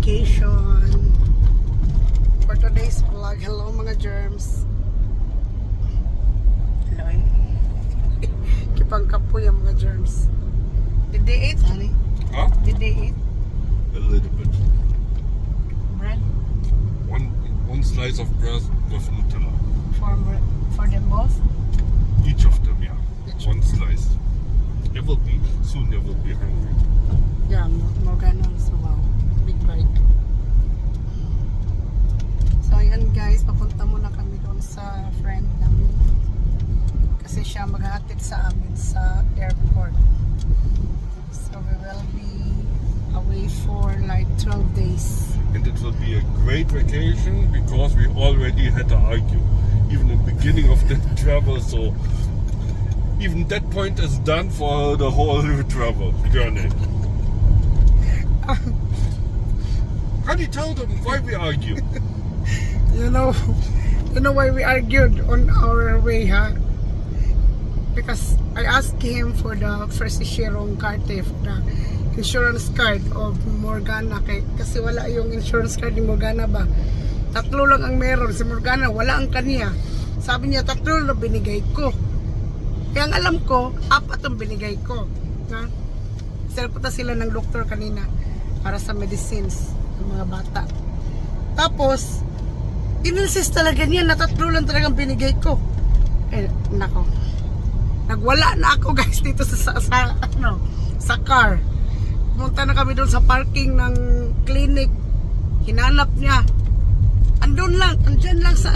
vacation. For today's vlog, hello mga germs. Hello. Kipangkapoy ang mga germs. Did they eat, honey? Huh? Did they eat A little bit. bread One slice of bread with Nutella. for them both? Each of them, yeah. Each. One slice. Soon they will be hungry. Yeah, more ganon. So wow, big bite. So ayan guys, papunta muna kami doon sa friend namin. Kasi siya maghahatid sa amin sa airport. So we will be away for like 12 days. And it will be a great vacation because we already had to argue. Even in the beginning of the travel, so even that point is done for the whole travel journey. Honey, tell them why we argue. You know why we argued on our way, huh? Because I asked him for the first issuing card, for the insurance card of Morgana, kasi wala yung insurance card ni Morgana ba. Tatlo lang ang meron si Morgana, wala ang kanya. Sabi niya tatlo na binigay ko. Kaya ang alam ko, 4 ang binigay ko. Ha? Punta sila ng doktor kanina para sa medicines ng mga bata. Tapos, ininsist talaga niya na 3 lang talagang binigay ko. Eh, nako. Nagwala na ako guys dito sa car. Pumunta na kami doon sa parking ng clinic. Hinanap niya. Andyan lang sa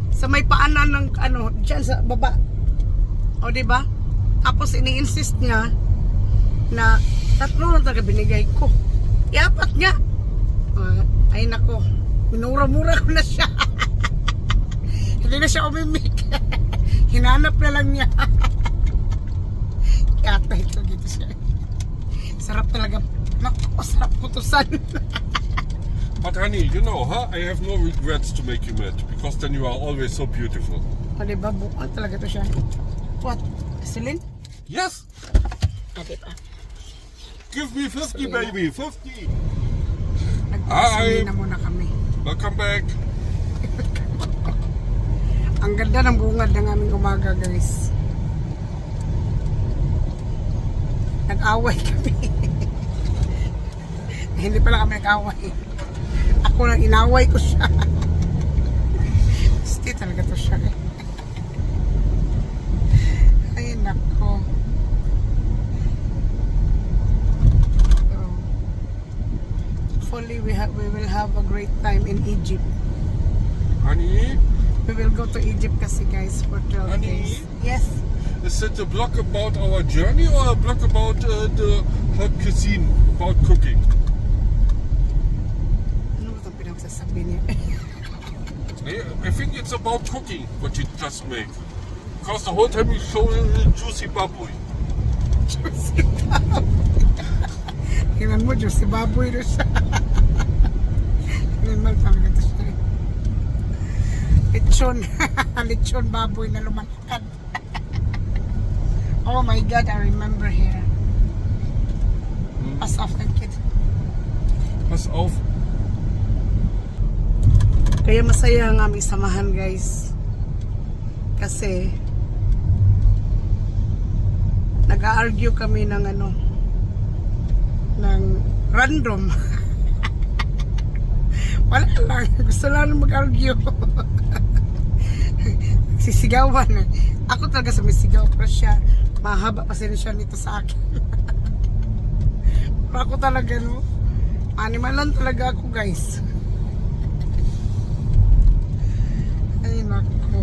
sa may paanan ng diyan sa baba. O diba? Tapos ini-insist niya na 3 lang talaga binigay ko. 4 niya. Ay nako. Minura-mura ko na siya. Hindi na siya umimik. Hinanap na lang niya. Kata ito dito siya. Sarap talaga. Naku, sarap kutusan. But honey, you know, huh? I have no regrets to make you mad because then you are always so beautiful. O diba? Bukan talaga to siya. What? Celine? Yes! O diba? Give me 50, Celine. baby! 50! Nag-Celine na muna kami. Welcome back! Ang ganda ng bungad ng aming umaga, guys. Nag-away kami. Hindi pala kami nag-away. Ako lang inaway ko siya. Gusti talaga to siya. Ay, nako. So, hopefully we will have a great time in Egypt. Honey? We will go to Egypt kasi guys for 12 Honey? days. Yes. Is it a blog about our journey or a blog about the hot cuisine, about cooking? Ano ba itong pinagsasabi niya? I think it's about cooking, what you just make. Because the whole time you show juicy baboy. Juicy baboy. Tingnan mo, juicy baboy na siya. Animal talaga ito siya. Lechon. Lechon baboy na lumalakad. Oh my God, I remember here. Pass off the kid. Pass auf. Kaya masaya ang aming samahan, guys. Kasi nag-argue kami ng ng random. Wala lang. Gusto lang mag-argue. Sisigawan. Ako talaga sumisigaw. Pero siya, mahaba pa siya nito sa akin. Pero ako talaga, animal lang talaga ako, guys. Ay, naku.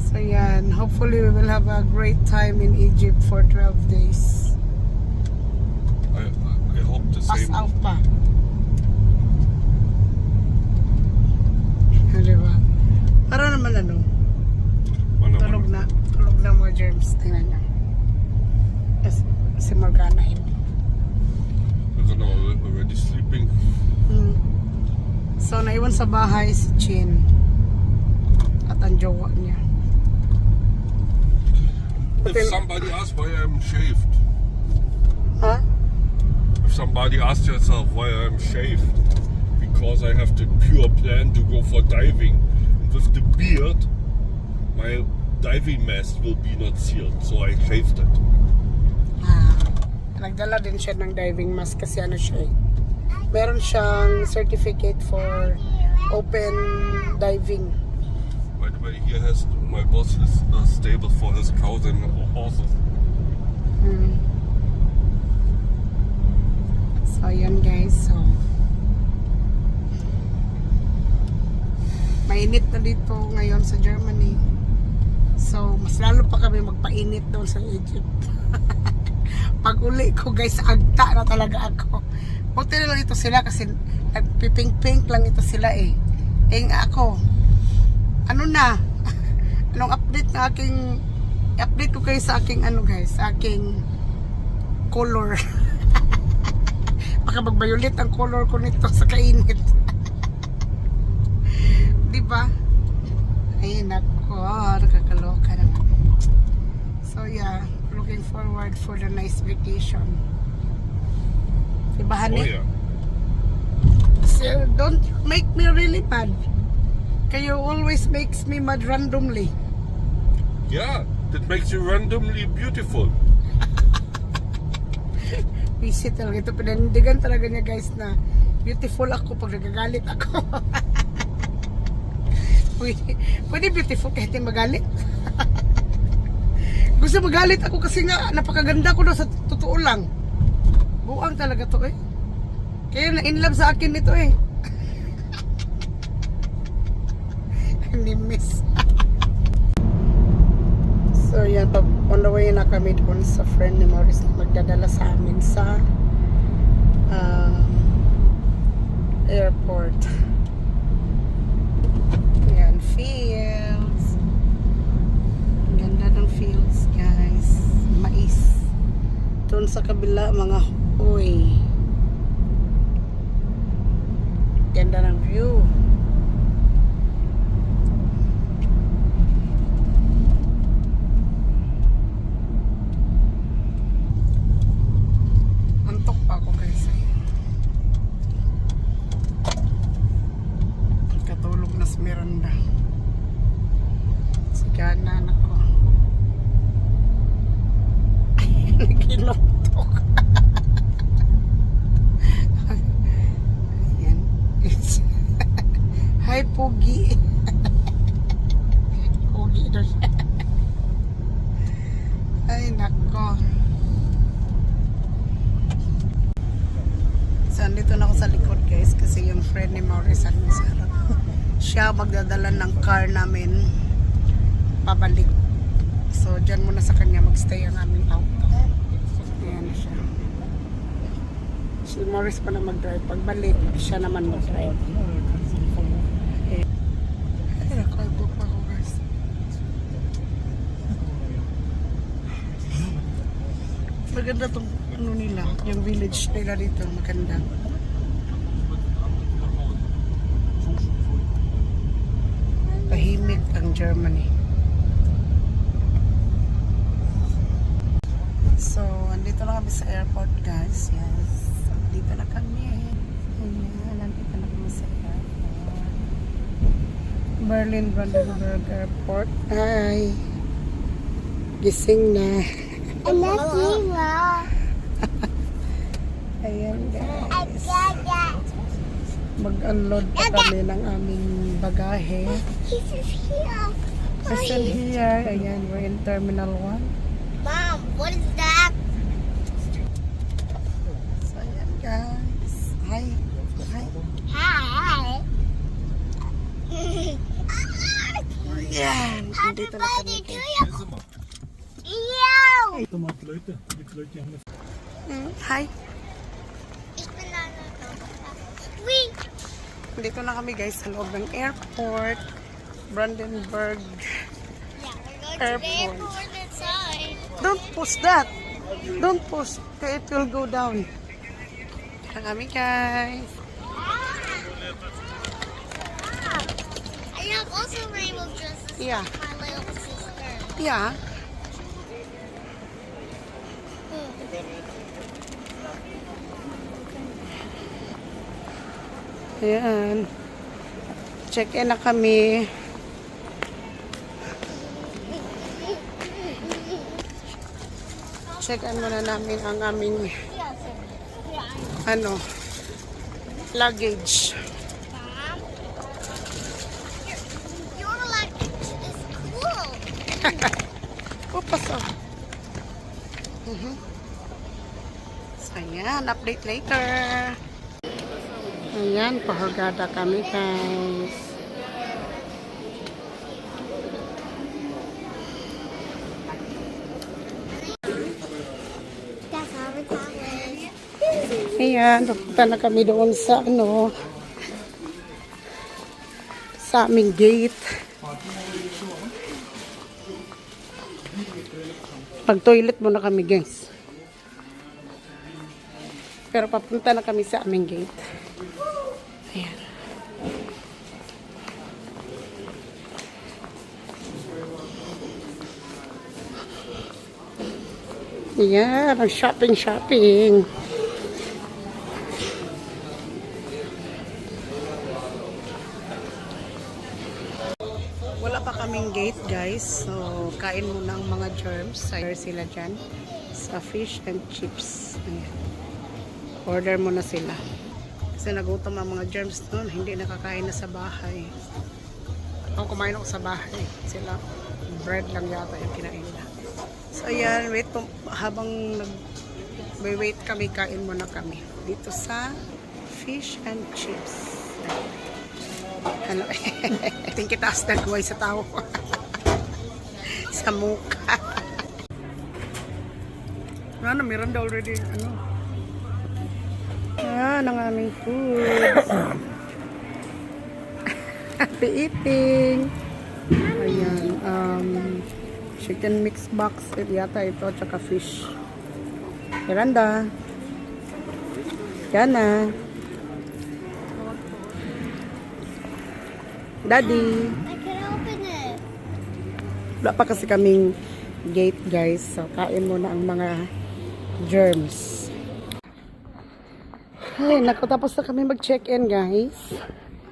So, yan. Hopefully, we will have a great time in Egypt for 12 days. I hope the Pass same. out pa. Diba? Para naman tulog na mga germs. Tingnan niya. Si Morgana yun. We're already sleeping. So, naiwan sa bahay si Chin at ang jowa niya. If somebody asks why I'm shaved, Huh? if somebody asks yourself why I'm shaved, because I have the pure plan to go for diving. And with the beard, my diving mask will be not sealed, so I shaved it. Nagdala din siya ng diving mask kasi ano siya eh. Meron siyang certificate for open diving. By the way, here has my boss is stable for his cows and horses. So yun guys, so mainit na dito ngayon sa Germany. So mas lalo pa kami magpainit doon sa Egypt. Pag uli ko guys, agta na talaga ako. Buti na lang ito sila kasi nagpipink-pink lang ito sila eh. Ako, ano na? Anong update na update ko kayo sa aking ano guys, sa aking color. Baka mag-violet ang color ko nito sa kainit. Diba? Ay nako, nakakaloka naman. So yeah, looking forward for the nice vacation. Diba, honey? Oh yeah. So, don't make me really mad. Kayo always makes me mad randomly. Yeah, that makes you randomly beautiful. Busy talaga ito. Pinanindigan talaga niya guys na beautiful ako pag nagagalit ako. Pwede beautiful kahit hindi magalit. Gusto magalit ako kasi nga napakaganda ko daw sa totoo lang. Buang talaga to eh. Kaya na-inlove sa akin nito eh. Hindi miss. So yan, on the way na kami doon sa friend ni Maurice na magdadala sa amin sa airport. Yan, fields. Ganda ng fields guys. Mais. Doon sa kabila mga hoy. Ganda ng view. Antok pa ako guys. Katulog na si Miranda. Sigana na ko. Naginoktok. Ayan. Hi, Pogi. Pogi daw siya. Ay, nako. So, andito na ako sa likod guys kasi yung friend ni Maurice ano sa harap. Siya magdadala ng car namin pabalik. So, dyan muna sa kanya magstay ang aming auto. Ayan siya. Si Maurice pa na mag-drive. Pagbalik, siya naman mag-drive. Ay, nakaupo pa ako guys. Maganda tong ano nila, yung village nila dito. Maganda. Tahimik ang Germany. So, andito na kami sa airport guys. Yes. Dito na kami. Ayan, andito na kami sa airport. Berlin-Brandenburg Airport. Hi. Gising na. Ayan guys. Mag-unload pa kami ng aming bagahe. Still here. Ayan, we're in Terminal 1. Mom, what is that? So, ayan guys. Hi. Hi. Hi. Ayan. Happy Dito na kami. birthday to you. Eeuw. Hi. Ik ben daar naartoe. Wee. Dito na kami guys sa loob ng airport. Brandenburg. Yeah, we're going Airport. to the airport inside. Don't push that. Don't push. It will go down. Dito na kami guys. I have also rainbow dresses Yeah. like my little sister. Yeah. Ayan. Check-in na kami. Check-in muna namin ang aming luggage. Your luggage is cool. Upas So, ayan. Update later. Ayan. Pahagada kami, guys. That's our towel. Ayan. Papunta na kami doon sa sa aming gate. Pag-toilet muna kami, guys. Pero papunta na kami sa aming gate. Ayan. Ayan, ang shopping. Wala pa kaming gate, guys. So, kain muna ang mga germs. Sayar sila dyan. Sa fish and chips. Ayan. Order muna sila. Kasi nagutom ang mga germs nun. Hindi nakakain na sa bahay. Ako kumain ako sa bahay. Sila, bread lang yata yung kinain nila. So, ayan. Wait po. Habang nag-wait kami, kain muna kami. Dito sa fish and chips. Ano? Tingin taas na guway sa tao. Sa mukha. Ano, meron daw already, ang aming food. Happy eating. Ayan, chicken mix box. Yata ito, tsaka fish. Miranda. Yana. Daddy. I can open it. Wala pa kasi kaming gate, guys. So, kain muna ang mga germs. Ay, naku, tapos na kami mag-check-in, guys.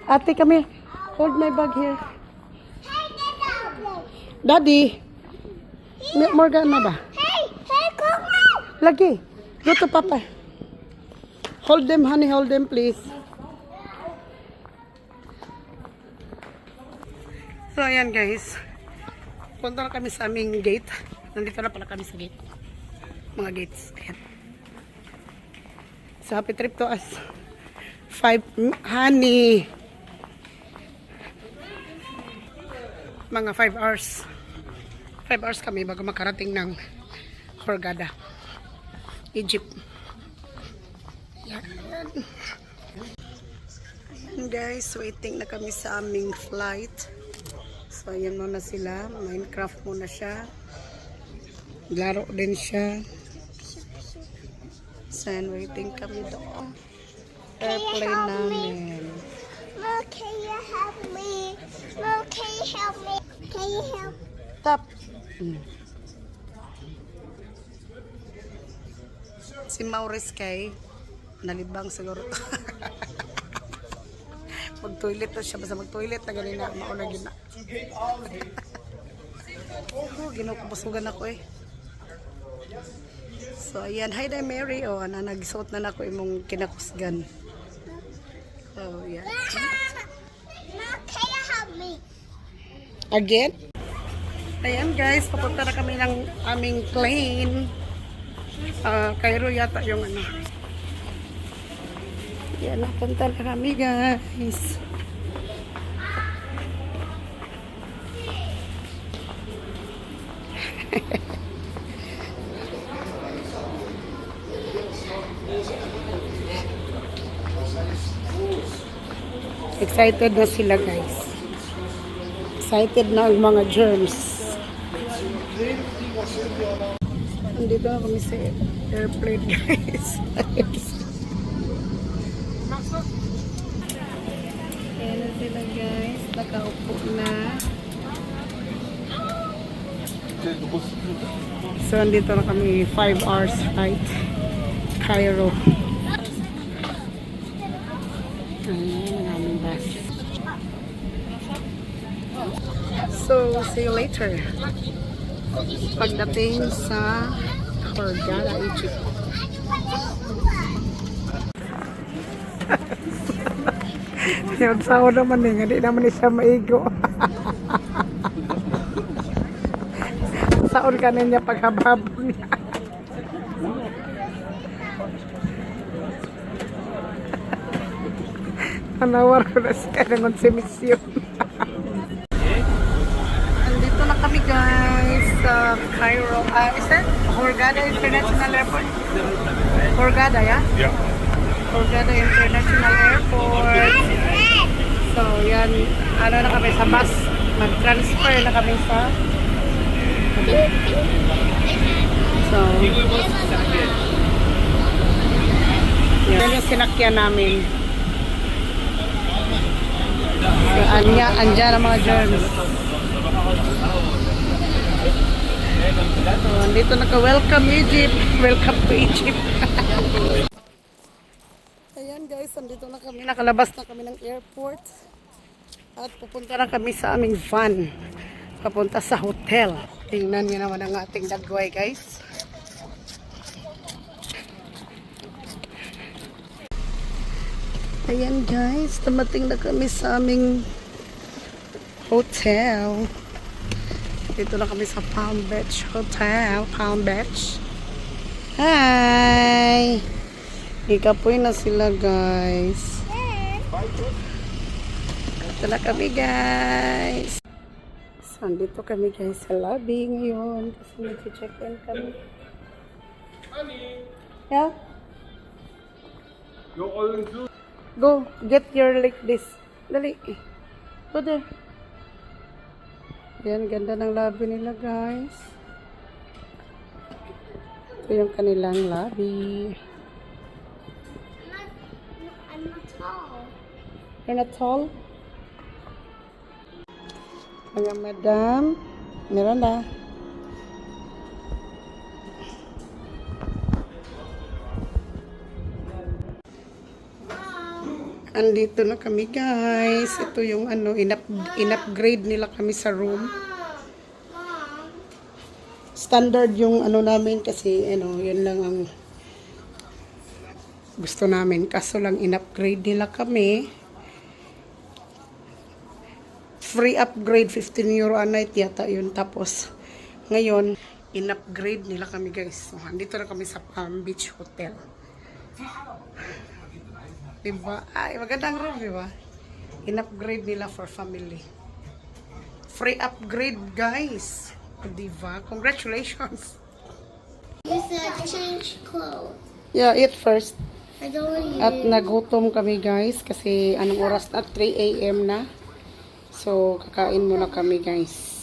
Ate, kami. Hold my bag here. Hey, get out. Daddy. Morgan na ba? Hey, come on. Lagi. Go to Papa. Hold them, honey. Hold them, please. So, ayan, guys. Punta na kami sa aming gate. Nandito na pala kami sa gate. Mga gates. Ayan. So, happy trip to us. 5, honey. Mga 5 hours. 5 hours kami bago makarating ng Hurghada, Egypt. Yan. Ayan, guys, waiting na kami sa aming flight. So, ayan muna sila. Minecraft muna siya. Laro din siya. So, ayan, waiting kami doon. Airplane namin. Mom, can you help me? Mom, can you help me? Can you help? Tap. Si Maurice kay nalibang siguro. Mag-toilet na siya. Basta mag-toilet na ganina. Mauna gina. Ginukubasugan ako eh. So, ayan. Hi there, Mary. O, nagsuot na ako imong kinakusgan. So, yan. Mom, can you help me? Again? Ayan, guys. Papunta na kami ng aming plane. Cairo yata yung Yan, napunta na kami, guys. Excited na sila, guys. Excited na ang mga germs. Nandito na kami sa airplane, guys. Ayan na sila, guys. Nakaupo na. So, nandito na kami 5 hours flight. Cairo. Ayan, ang aming bus. So, see you later. Pagdating sa Hurghada, Egypt. Yung sao naman eh, hindi naman siya maigo. Saon ka niya paghababo niya. Anawar ko na siya ng konsumisyon. Andito na kami guys sa Cairo. Is that Hurghada International Airport? Hurghada, yeah? Yeah. Hurghada International Airport. So, yan. Ano na kami sa bus. Mag-transfer na kami sa... So, yan yung sinakyan namin. So, andyan ang mga germs. So, andito naka-welcome Egypt. Welcome to Egypt. Ayan guys, andito na kami. Nakalabas na kami ng airport. At pupunta na kami sa aming van. Papunta sa hotel. Tingnan nyo naman ang ating dagway guys. Ayan guys, dumating na kami sa aming hotel. Dito na kami sa Palm Beach Hotel. Palm Beach. Hi! Ikapoy na sila guys. Dito na kami guys. So, dito kami guys sa lobby ngayon. Kasi nag-check-in kami. Honey, Yeah? you're all included. Go, get your like this. Dali. Go there. Yan, ganda ng lobby nila guys. Ito yung kanilang lobby. I'm not tall. You're not tall? Mga madam. Meron na. Andito na kami guys. Ito yung ano, in-upgrade nila kami sa room. Standard yung ano namin kasi ano, yun lang ang gusto namin. Kaso lang in-upgrade nila kami. Free upgrade, 15 euro a night yata yun. Tapos ngayon, in-upgrade nila kami guys. So, andito na kami sa Palm Beach Hotel. Diba? Ay, magandang room, diba? In-upgrade nila for family. Free upgrade, guys. Diba? Congratulations. You said change clothes. Yeah, eat first. I don't At nagutom kami, guys. Kasi anong oras na? 3 a.m. na. So, kakain muna kami, guys.